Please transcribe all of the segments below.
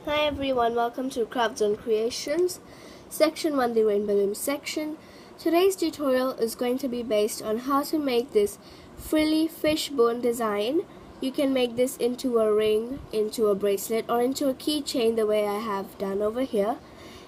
Hi everyone, welcome to Craft Zone Creations, Section 1, the Rainbow Loom section. Today's tutorial is going to be based on how to make this frilly fishbone design. You can make this into a ring, into a bracelet, or into a keychain the way I have done over here.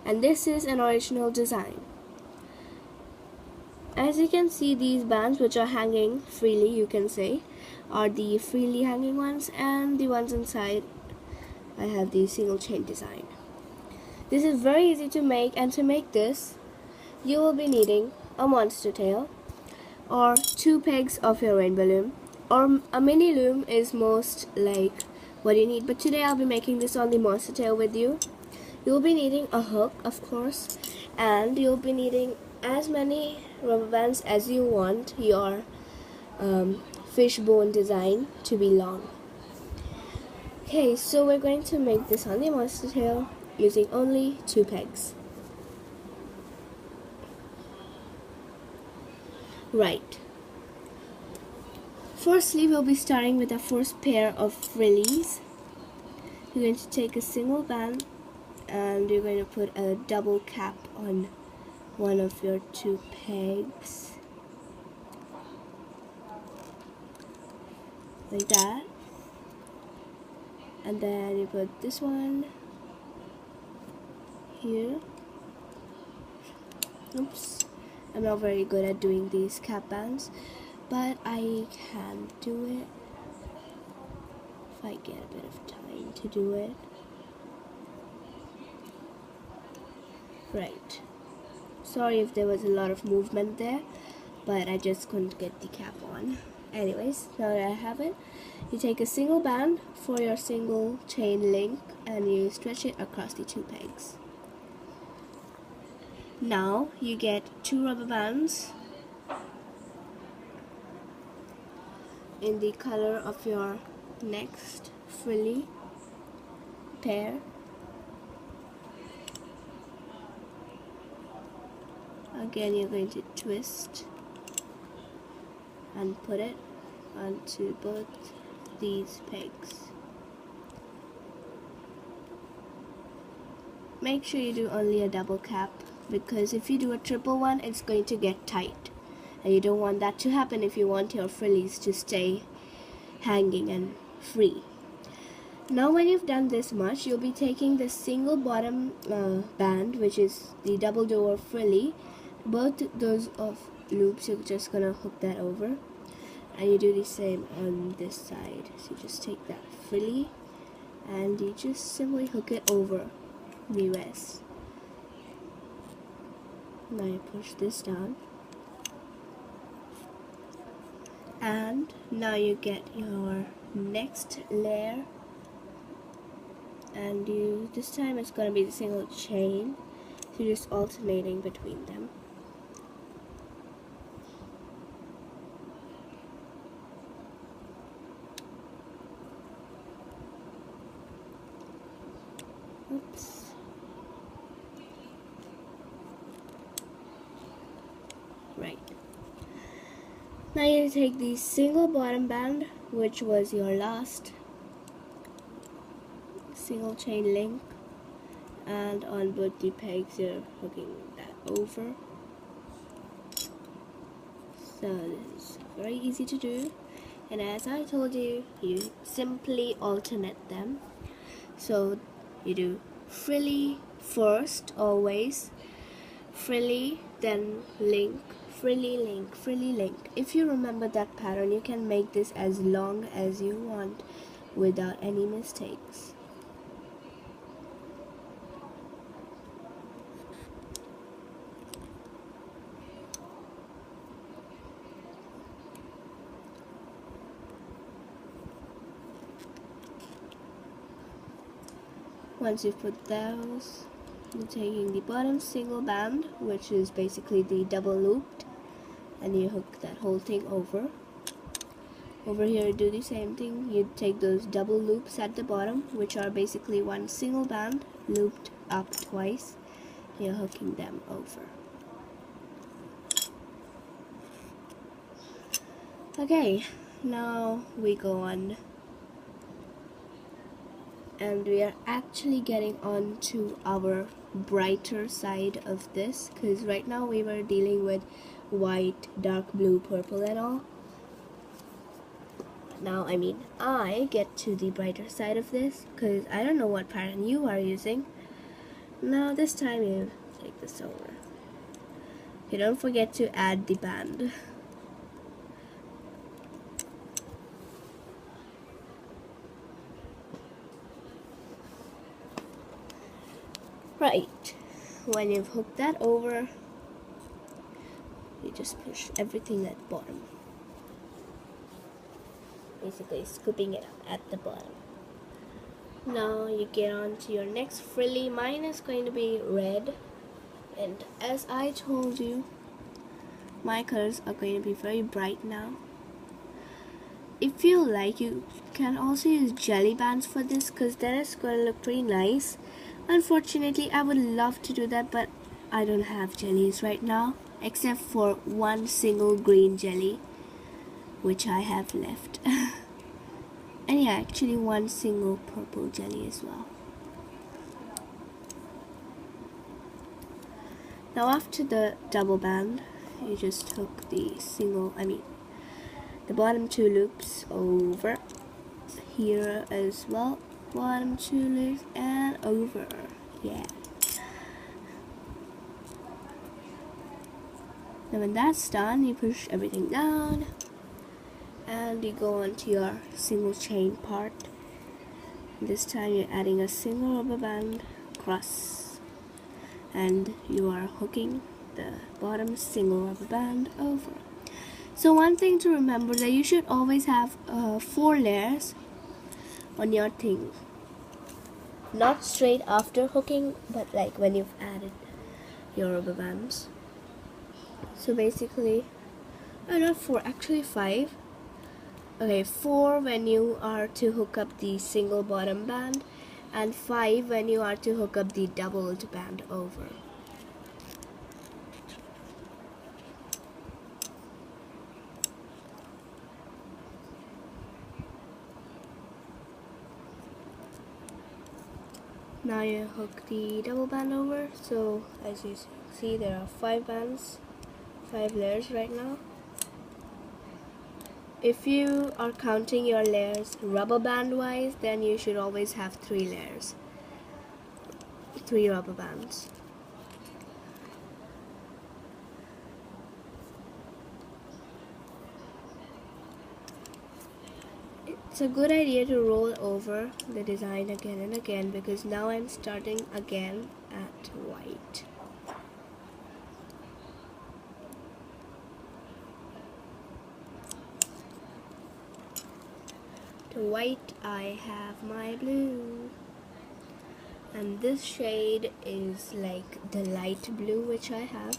And this is an original design. As you can see, these bands which are hanging freely, you can say, are the freely hanging ones, and the ones inside I have the single chain design. This is very easy to make, and to make this you will be needing a monster tail or 2 pegs of your rainbow loom, or a mini loom is most like what you need, but today I'll be making this on the monster tail with you. You'll be needing a hook, of course, and you'll be needing as many rubber bands as you want your fishbone design to be long. Okay, so we're going to make this on the monster tail using only 2 pegs. Right. Firstly, we'll be starting with our first pair of frillies. You're going to take a single band and you're going to put a double cap on one of your 2 pegs. Like that. And then you put this one here. Oops, I'm not very good at doing these cap bands, but I can do it if I get a bit of time to do it. Right. Sorry if there was a lot of movement there, but I just couldn't get the cap on. Anyways, now that I have it, you take a single band for your single chain link and you stretch it across the 2 pegs. Now you get 2 rubber bands in the color of your next frilly pair. Again, you're going to twist and put it onto both these pegs. Make sure you do only a double cap, because if you do a triple one, it's going to get tight, and you don't want that to happen if you want your frillies to stay hanging and free. Now when you've done this much, you'll be taking the single bottom band, which is the double door frilly. Both those of loops, you're just gonna hook that over, and you do the same on this side. So you just take that frilly and you just simply hook it over the rest. Now you push this down, and now you get your next layer, and this time it's gonna be the single chain, so you're just alternating between them. Oops. Right. Now you take the single bottom band, which was your last single chain link, and on both the pegs you're hooking that over. So this is very easy to do, and as I told you, you simply alternate them. So you do frilly first, always frilly, then link, frilly link, frilly link. If you remember that pattern, you can make this as long as you want without any mistakes. Once you've put those, you're taking the bottom single band, which is basically the double looped, and you hook that whole thing over. Over here you do the same thing. You take those double loops at the bottom, which are basically one single band looped up twice. You're hooking them over. Okay, now we go on and we are actually getting on to our brighter side of this, because right now we were dealing with white, dark blue, purple and all. Now I get to the brighter side of this, because I don't know what pattern you are using. Now this time you take this over. You don't forget to add the band. Right, when you've hooked that over, you just push everything at the bottom. Basically scooping it up at the bottom. Now you get on to your next frilly. Mine is going to be red, and as I told you, my colors are going to be very bright now. If you like, you can also use jelly bands for this, because then it's going to look pretty nice. Unfortunately, I would love to do that, but I don't have jellies right now, except for one single green jelly, which I have left. And yeah, actually one single purple jelly as well. Now after the double band, you just hook the the bottom two loops over here as well. Bottom two loops and over. Yeah. Now when that's done, you push everything down and you go on to your single chain part. This time you're adding a single rubber band across, and you are hooking the bottom single rubber band over. So one thing to remember, that you should always have 4 layers on your thing. Not straight after hooking, but like when you've added your rubber bands. So basically, not 4, actually 5. Okay, 4 when you are to hook up the single bottom band, and 5 when you are to hook up the doubled band over. Now you hook the double band over. So as you see, there are 5 bands, 5 layers right now. If you are counting your layers rubber band wise, then you should always have 3 layers, 3 rubber bands. It's a good idea to roll over the design again and again, because now I'm starting again at white. To white I have my blue, and this shade is like the light blue which I have.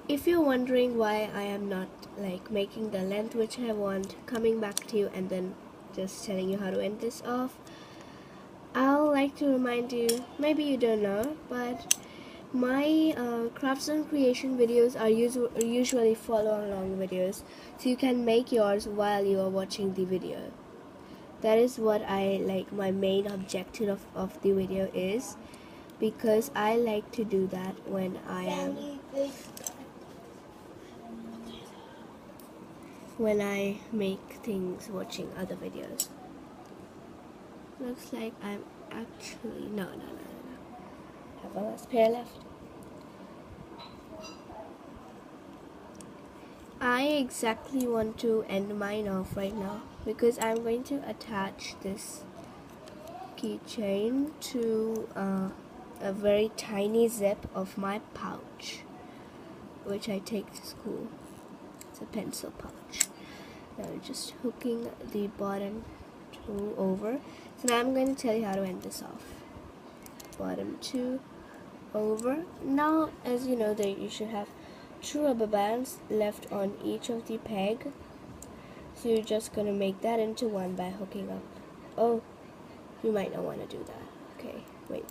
If you're wondering why I am not like making the length which I want, coming back to you and then just telling you how to end this off, I'll like to remind you, maybe you don't know, but my crafts and creation videos are usually follow along videos, so you can make yours while you are watching the video. That is what I like, my main objective of the video is, because I like to do that when I make things watching other videos. Looks like I'm actually no. Have a last pair left. I exactly want to end mine off right now, because I'm going to attach this keychain to a very tiny zip of my pouch, which I take to school. It's a pencil pouch. Now I'm just hooking the bottom two over. So now I'm going to tell you how to end this off. Bottom two over. Now, as you know, that you should have 2 rubber bands left on each of the peg. So you're just going to make that into one by hooking up. Oh, you might not want to do that. Okay, wait.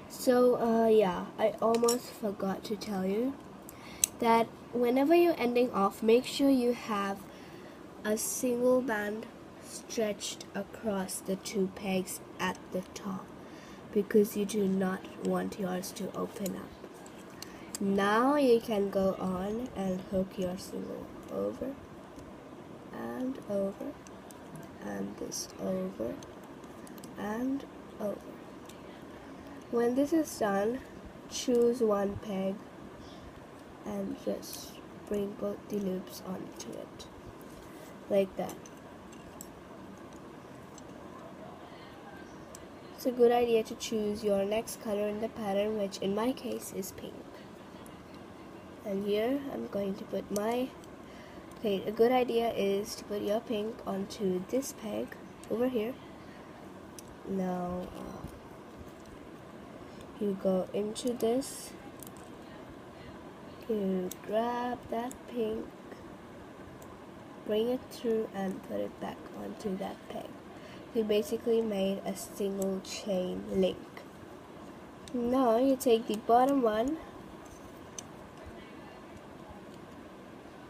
So yeah, I almost forgot to tell you that whenever you're ending off, make sure you have a single band stretched across the 2 pegs at the top, because you do not want yours to open up. Now you can go on and hook your single over and over, and this over and over. When this is done, choose one peg and just bring both the loops onto it, like that. It's a good idea to choose your next color in the pattern, which in my case is pink. And here I'm going to put my, okay, a good idea is to put your pink onto this peg over here. Now you go into this, you grab that pink, bring it through and put it back onto that peg. You basically made a single chain link. Now you take the bottom one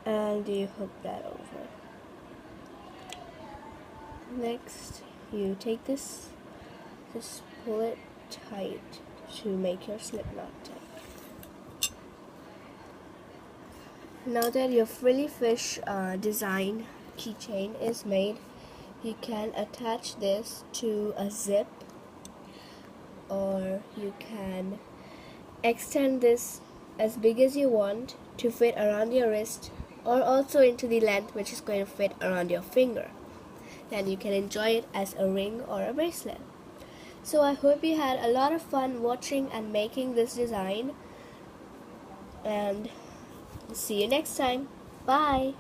and you hook that over. Next you take this, just pull it tight to make your slip knot tight. Now that your frilly fish design keychain is made, you can attach this to a zip, or you can extend this as big as you want to fit around your wrist, or also into the length which is going to fit around your finger. Then you can enjoy it as a ring or a bracelet. So I hope you had a lot of fun watching and making this design, and see you next time. Bye!